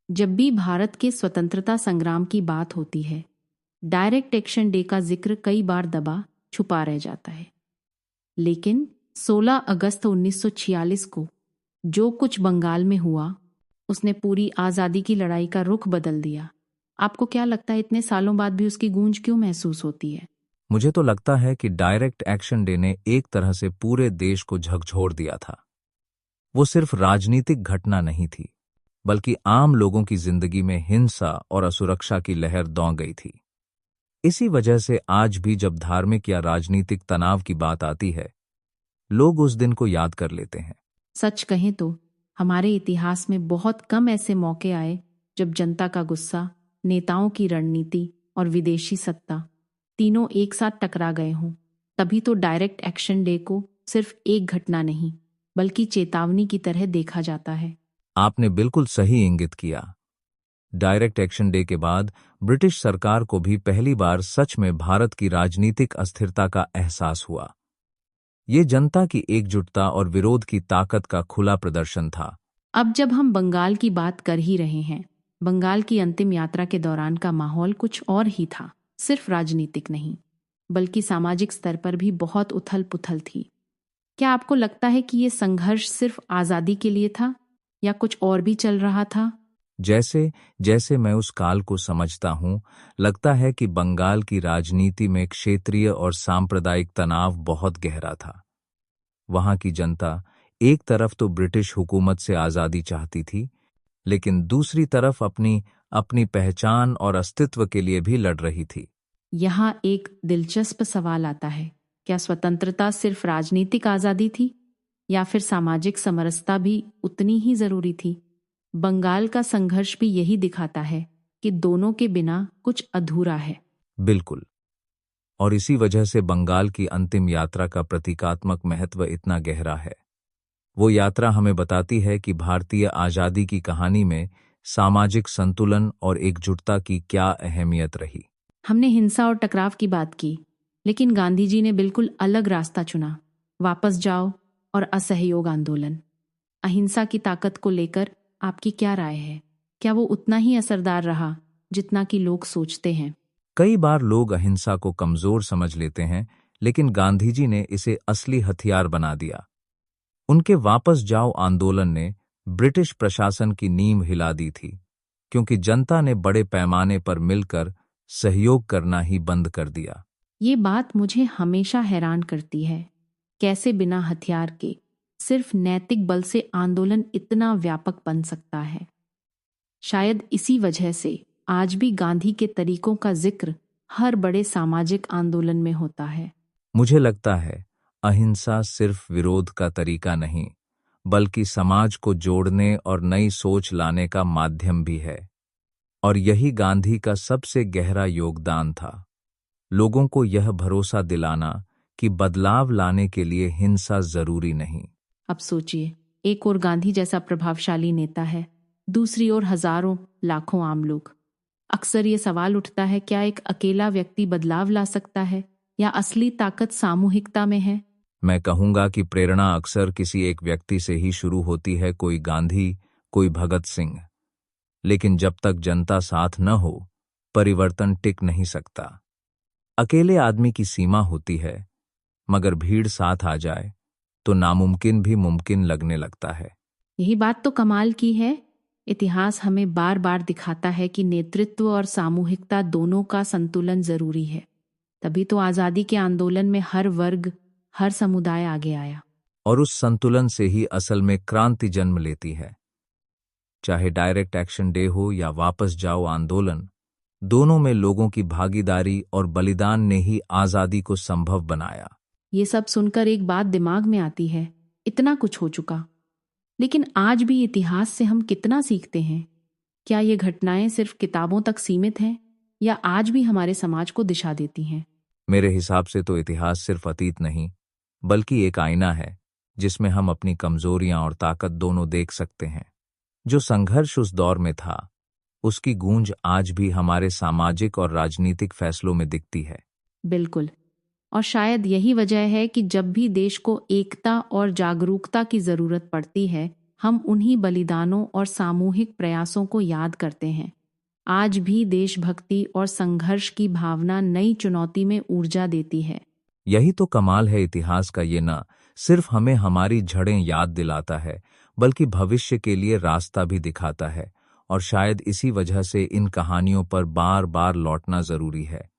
जब भी भारत के स्वतंत्रता संग्राम की बात होती है, डायरेक्ट एक्शन डे का जिक्र कई बार दबा छुपा रह जाता है। लेकिन 16 अगस्त 1946 को जो कुछ बंगाल में हुआ, उसने पूरी आज़ादी की लड़ाई का रुख बदल दिया। आपको क्या लगता है, इतने सालों बाद भी उसकी गूंज क्यों महसूस होती है? मुझे तो लगता है कि डायरेक्ट एक्शन डे ने एक तरह से पूरे देश को झकझोर दिया था। वो सिर्फ राजनीतिक घटना नहीं थी, बल्कि आम लोगों की जिंदगी में हिंसा और असुरक्षा की लहर दौड़ गई थी। इसी वजह से आज भी जब धार्मिक या राजनीतिक तनाव की बात आती है, लोग उस दिन को याद कर लेते हैं। सच कहें तो हमारे इतिहास में बहुत कम ऐसे मौके आए जब जनता का गुस्सा, नेताओं की रणनीति और विदेशी सत्ता तीनों एक साथ टकरा गए हों। तभी तो डायरेक्ट एक्शन डे को सिर्फ एक घटना नहीं, बल्कि चेतावनी की तरह देखा जाता है। आपने बिल्कुल सही इंगित किया। डायरेक्ट एक्शन डे के बाद ब्रिटिश सरकार को भी पहली बार सच में भारत की राजनीतिक अस्थिरता का एहसास हुआ। ये जनता की एकजुटता और विरोध की ताकत का खुला प्रदर्शन था। अब जब हम बंगाल की बात कर ही रहे हैं, बंगाल की अंतिम यात्रा के दौरान का माहौल कुछ और ही था। सिर्फ राजनीतिक नहीं, बल्कि सामाजिक स्तर पर भी बहुत उथल पुथल थी। क्या आपको लगता है कि ये संघर्ष सिर्फ आज़ादी के लिए था या कुछ और भी चल रहा था? जैसे जैसे मैं उस काल को समझता हूं, लगता है कि बंगाल की राजनीति में क्षेत्रीय और सांप्रदायिक तनाव बहुत गहरा था। वहां की जनता एक तरफ तो ब्रिटिश हुकूमत से आज़ादी चाहती थी, लेकिन दूसरी तरफ अपनी अपनी पहचान और अस्तित्व के लिए भी लड़ रही थी। यहाँ एक दिलचस्प सवाल आता है, क्या स्वतंत्रता सिर्फ राजनीतिक आज़ादी थी या फिर सामाजिक समरसता भी उतनी ही जरूरी थी? बंगाल का संघर्ष भी यही दिखाता है कि दोनों के बिना कुछ अधूरा है। बिल्कुल। और इसी वजह से बंगाल की अंतिम यात्रा का प्रतीकात्मक महत्व इतना गहरा है। वो यात्रा हमें बताती है कि भारतीय आज़ादी की कहानी में सामाजिक संतुलन और एकजुटता की क्या अहमियत रही। हमने हिंसा और टकराव की बात की, लेकिन गांधी जी ने बिल्कुल अलग रास्ता चुना, वापस जाओ और असहयोग आंदोलन। अहिंसा की ताकत को लेकर आपकी क्या राय है? क्या वो उतना ही असरदार रहा जितना कि लोग सोचते हैं? कई बार लोग अहिंसा को कमजोर समझ लेते हैं, लेकिन गांधी जी ने इसे असली हथियार बना दिया। उनके वापस जाओ आंदोलन ने ब्रिटिश प्रशासन की नींव हिला दी थी, क्योंकि जनता ने बड़े पैमाने पर मिलकर सहयोग करना ही बंद कर दिया। ये बात मुझे हमेशा हैरान करती है, कैसे बिना हथियार के सिर्फ नैतिक बल से आंदोलन इतना व्यापक बन सकता है। शायद इसी वजह से आज भी गांधी के तरीकों का जिक्र हर बड़े सामाजिक आंदोलन में होता है। मुझे लगता है अहिंसा सिर्फ विरोध का तरीका नहीं, बल्कि समाज को जोड़ने और नई सोच लाने का माध्यम भी है। और यही गांधी का सबसे गहरा योगदान था, लोगों को यह भरोसा दिलाना कि बदलाव लाने के लिए हिंसा जरूरी नहीं। अब सोचिए, एक ओर गांधी जैसा प्रभावशाली नेता है, दूसरी ओर हजारों लाखों आम लोग। अक्सर ये सवाल उठता है, क्या एक अकेला व्यक्ति बदलाव ला सकता है या असली ताकत सामूहिकता में है? मैं कहूंगा कि प्रेरणा अक्सर किसी एक व्यक्ति से ही शुरू होती है, कोई गांधी, कोई भगत सिंह। लेकिन जब तक जनता साथ न हो, परिवर्तन टिक नहीं सकता। अकेले आदमी की सीमा होती है, मगर भीड़ साथ आ जाए तो नामुमकिन भी मुमकिन लगने लगता है। यही बात तो कमाल की है। इतिहास हमें बार बार दिखाता है कि नेतृत्व और सामूहिकता दोनों का संतुलन जरूरी है। तभी तो आजादी के आंदोलन में हर वर्ग, हर समुदाय आगे आया। और उस संतुलन से ही असल में क्रांति जन्म लेती है। चाहे डायरेक्ट एक्शन डे हो या वापस जाओ आंदोलन, दोनों में लोगों की भागीदारी और बलिदान ने ही आजादी को संभव बनाया। ये सब सुनकर एक बात दिमाग में आती है, इतना कुछ हो चुका, लेकिन आज भी इतिहास से हम कितना सीखते हैं? क्या ये घटनाएं सिर्फ किताबों तक सीमित हैं या आज भी हमारे समाज को दिशा देती हैं? मेरे हिसाब से तो इतिहास सिर्फ अतीत नहीं, बल्कि एक आईना है जिसमें हम अपनी कमजोरियां और ताकत दोनों देख सकते हैं। जो संघर्ष उस दौर में था, उसकी गूंज आज भी हमारे सामाजिक और राजनीतिक फैसलों में दिखती है। बिल्कुल। और शायद यही वजह है कि जब भी देश को एकता और जागरूकता की जरूरत पड़ती है, हम उन्हीं बलिदानों और सामूहिक प्रयासों को याद करते हैं। आज भी देशभक्ति और संघर्ष की भावना नई चुनौती में ऊर्जा देती है। यही तो कमाल है इतिहास का, ये ना सिर्फ हमें हमारी जड़ें याद दिलाता है, बल्कि भविष्य के लिए रास्ता भी दिखाता है। और शायद इसी वजह से इन कहानियों पर बार बार लौटना जरूरी है।